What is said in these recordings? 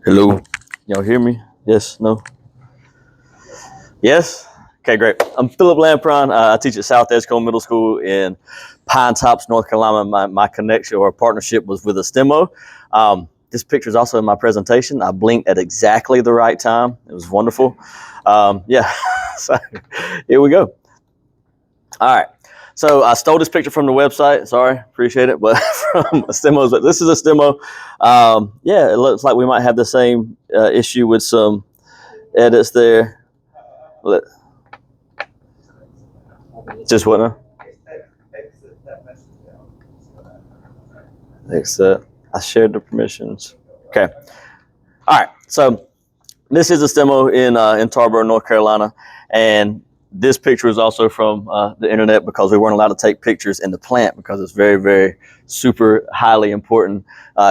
Hello. Y'all hear me? Yes? No? Yes? Okay, great. I'm Phillip Lampron. I teach at South Edgecombe Middle School in Pine Tops, North Carolina. My connection or partnership was with a STEMO. This picture is also in my presentation. I blinked at exactly the right time. It was wonderful. Yeah, so here we go. All right. So I stole this picture from the website. Sorry, appreciate it, but from a STEMO. But this is a STEMO. Yeah, it looks like we might have the same issue with some edits there. Just what now? Except I shared the permissions. Okay. All right. So this is a STEMO in Tarboro, North Carolina, and this picture is also from the internet because we weren't allowed to take pictures in the plant because it's very, very super highly important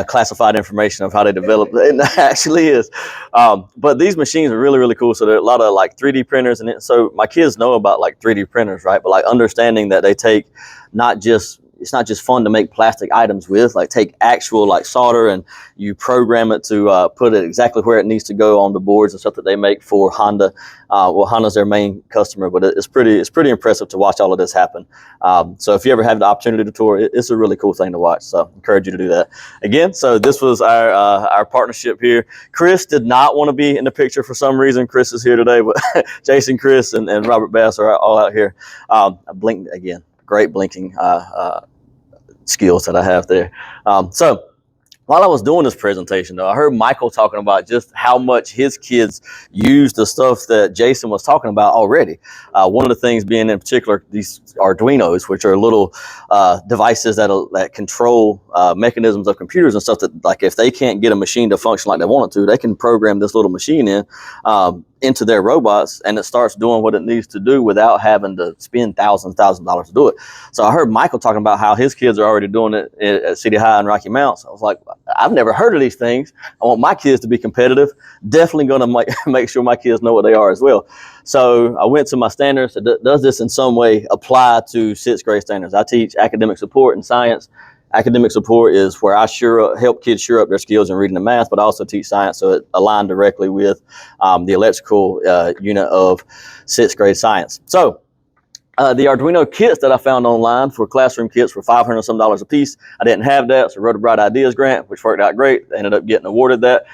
classified information of how they develop. It actually is. But these machines are really, really cool. So there are a lot of like 3D printers, and so my kids know about like 3D printers, right? But like understanding that they take it's not just fun to make plastic items with, like take actual like solder and you program it to put it exactly where it needs to go on the boards and stuff that they make for Honda. Well, Honda's their main customer, but it's pretty impressive to watch all of this happen. So if you ever have the opportunity to tour, it's a really cool thing to watch. So I encourage you to do that. Again, so this was our partnership here. Chris did not want to be in the picture for some reason. Chris is here today, but Jason, Chris, and Robert Bass are all out here. I blinked again. Great blinking skills that I have there. So while I was doing this presentation, though, I heard Michael talking about just how much his kids use the stuff that Jason was talking about already. One of the things being in particular these Arduinos, which are little devices that control mechanisms of computers and stuff that, like, if they can't get a machine to function like they want it to, they can program this little machine into their robots, and it starts doing what it needs to do without having to spend thousands of dollars to do it. So I heard Michael talking about how his kids are already doing it at City High and Rocky Mount. So I was like, I've never heard of these things. I want my kids to be competitive. Definitely going to make sure my kids know what they are as well. So I went to my standards. Does this in some way apply to 6th grade standards? I teach academic support and science. Academic support is where I help kids shore up their skills in reading and math, but I also teach science, so it aligned directly with the electrical unit of 6th grade science. So the Arduino kits that I found online for classroom kits were $500 some a piece. I didn't have that, so I wrote a Bright Ideas grant, which worked out great. I ended up getting awarded that.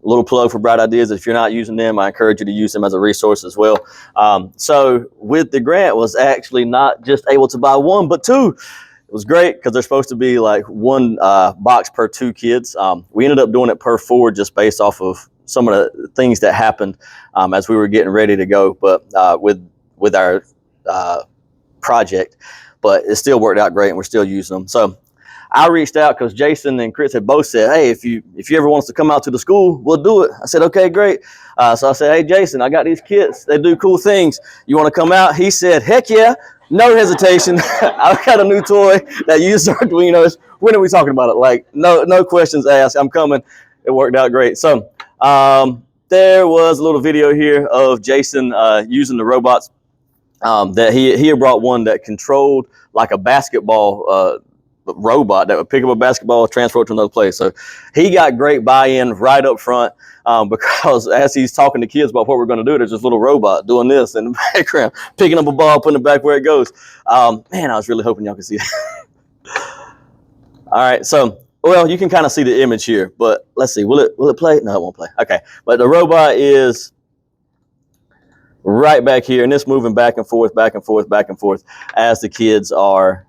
A little plug for Bright Ideas. If you're not using them, I encourage you to use them as a resource as well. So with the grant, was actually not just able to buy one, but two. It was great because they're supposed to be like one box per 2 kids. We ended up doing it per 4 just based off of some of the things that happened as we were getting ready to go, but with our project. But it still worked out great, and we're still using them. So I reached out because Jason and Chris had both said, hey, if you ever want us to come out to the school, we'll do it. I said, okay, great. So I said, hey, Jason, I got these kits. They do cool things. You want to come out? He said, heck yeah. No hesitation. I've got a new toy that uses Arduinos. When are we talking about it? Like, no questions asked. I'm coming. It worked out great. So there was a little video here of Jason using the robots that he had brought one that controlled like a basketball robot that would pick up a basketball, transfer it to another place. So he got great buy-in right up front because as he's talking to kids about what we're going to do, there's this little robot doing this in the background, picking up a ball, putting it back where it goes. Man, I was really hoping y'all could see that. All right, so well, you can kind of see the image here, but let's see, will it play? No, it won't play. Okay, but the robot is right back here, and it's moving back and forth as the kids are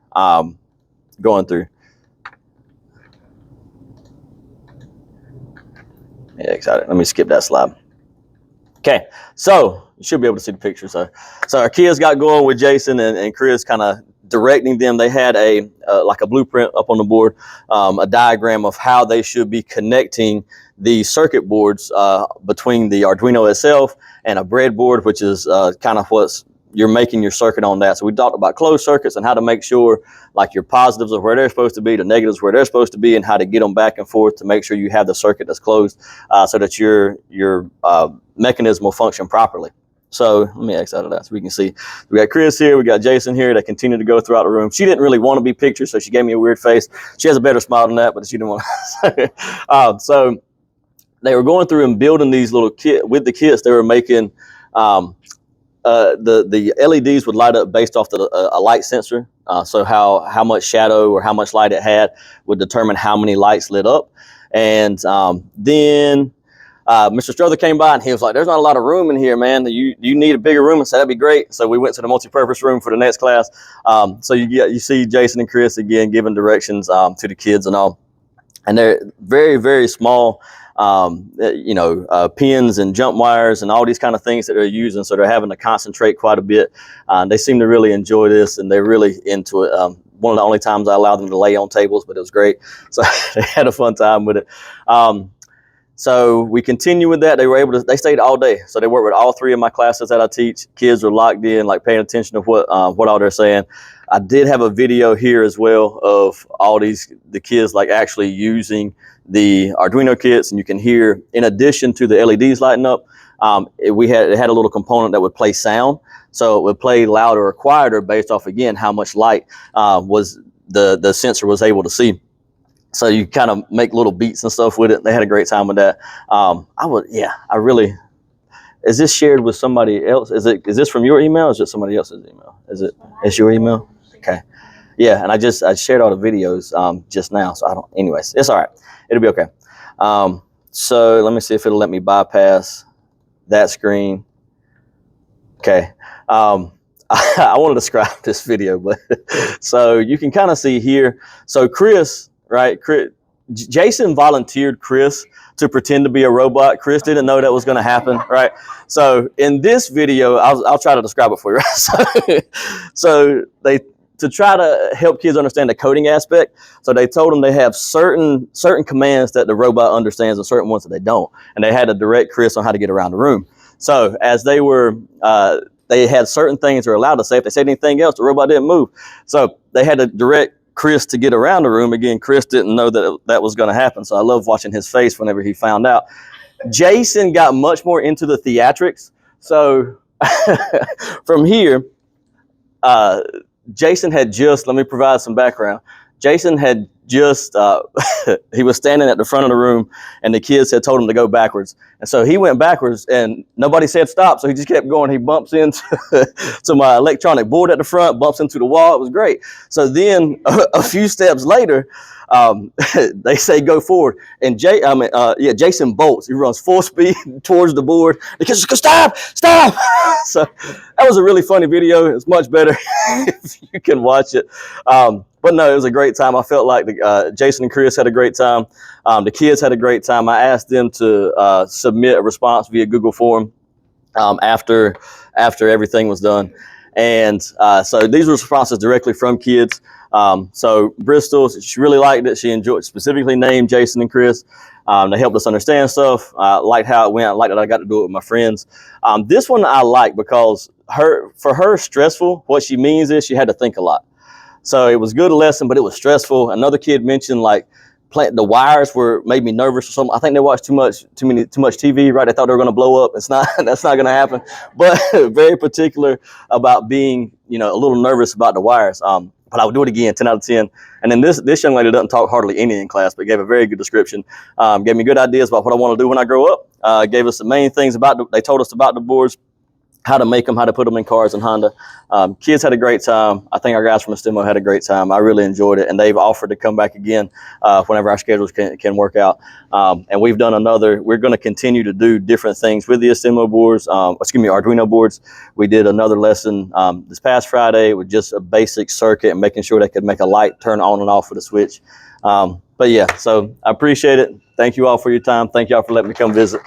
going through. Yeah, excited. Let me skip that slide. Okay, so you should be able to see the picture. So our kids got going with Jason and Chris, kind of directing them. They had like a blueprint up on the board, a diagram of how they should be connecting the circuit boards between the Arduino itself and a breadboard, which is kind of what's you're making your circuit on that. So we talked about closed circuits and how to make sure like your positives are where they're supposed to be, the negatives where they're supposed to be, and how to get them back and forth to make sure you have the circuit that's closed so that your mechanism will function properly. So let me X out of that so we can see. We got Chris here. We got Jason here. They continue to go throughout the room. She didn't really want to be pictured, so she gave me a weird face. She has a better smile than that, but she didn't want to. So they were going through and building these little kits. With the kits, they were making the LEDs would light up based off a light sensor. So how much shadow or how much light it had would determine how many lights lit up. And then Mr. Strother came by and he was like, "There's not a lot of room in here, man. You need a bigger room." I said, "That'd be great." So we went to the multi-purpose room for the next class. So you see Jason and Chris again giving directions to the kids and all. And they're very, very small, pins and jump wires and all these kind of things that they're using. So they're having to concentrate quite a bit. They seem to really enjoy this and they're really into it. One of the only times I allowed them to lay on tables, but it was great. So they had a fun time with it. So we continue with that. They stayed all day. So they worked with all 3 of my classes that I teach. Kids were locked in, like paying attention to what all they're saying. I did have a video here as well of all the kids like actually using the Arduino kits, and you can hear, in addition to the LEDs lighting up, it had a little component that would play sound. So it would play louder or quieter based off, again, how much light was the sensor was able to see. So you kind of make little beats and stuff with it. They had a great time with that. Is this shared with somebody else? Is this from your email or is it somebody else's email? It's your email? Okay. Yeah, and I shared all the videos just now. So anyways, it's all right. It'll be okay. So let me see if it'll let me bypass that screen. Okay. I want to describe this video, but so you can kind of see here. So Chris, right? Jason volunteered Chris to pretend to be a robot. Chris didn't know that was going to happen, right? So in this video, I'll try to describe it for you. So to try to help kids understand the coding aspect, so they told them they have certain commands that the robot understands and certain ones that they don't, and they had to direct Chris on how to get around the room. So as they had certain things they were allowed to say. If they said anything else, the robot didn't move. So they had to direct Chris to get around the room. Again, Chris didn't know that was going to happen. So I love watching his face whenever he found out. Jason got much more into the theatrics. So from here, Jason had let me provide some background. Jason had he was standing at the front of the room and the kids had told him to go backwards. And so he went backwards and nobody said stop. So he just kept going. He bumps into to my electronic board at the front, bumps into the wall. It was great. So then a few steps later, they say go forward. And Jason bolts. He runs full speed towards the board. The kids just go, stop. So that was a really funny video. It's much better if you can watch it. But no, it was a great time. I felt like Jason and Chris had a great time. The kids had a great time. I asked them to submit a response via Google Form after everything was done. And so these were responses directly from kids. So Bristol, she really liked it. She enjoyed, specifically named Jason and Chris. They helped us understand stuff. Liked how it went. I liked that I got to do it with my friends. This one I like because for her stressful, what she means is she had to think a lot. So it was a good lesson, but it was stressful. Another kid mentioned like the wires made me nervous or something. I think they watched too much TV, right? They thought they were going to blow up. That's not going to happen. But very particular about being, a little nervous about the wires. But I would do it again, 10 out of 10. And then this young lady doesn't talk hardly any in class, but gave a very good description. Gave me good ideas about what I want to do when I grow up. Gave us the main things they told us about the boards, how to make them, how to put them in cars and Honda. Kids had a great time. I think our guys from Estimo had a great time. I really enjoyed it, and they've offered to come back again whenever our schedules can work out. And we're going to continue to do different things with the Estimo boards, Arduino boards. We did another lesson this past Friday with just a basic circuit and making sure they could make a light turn on and off with a switch. But yeah, so I appreciate it. Thank you all for your time. Thank you all for letting me come visit.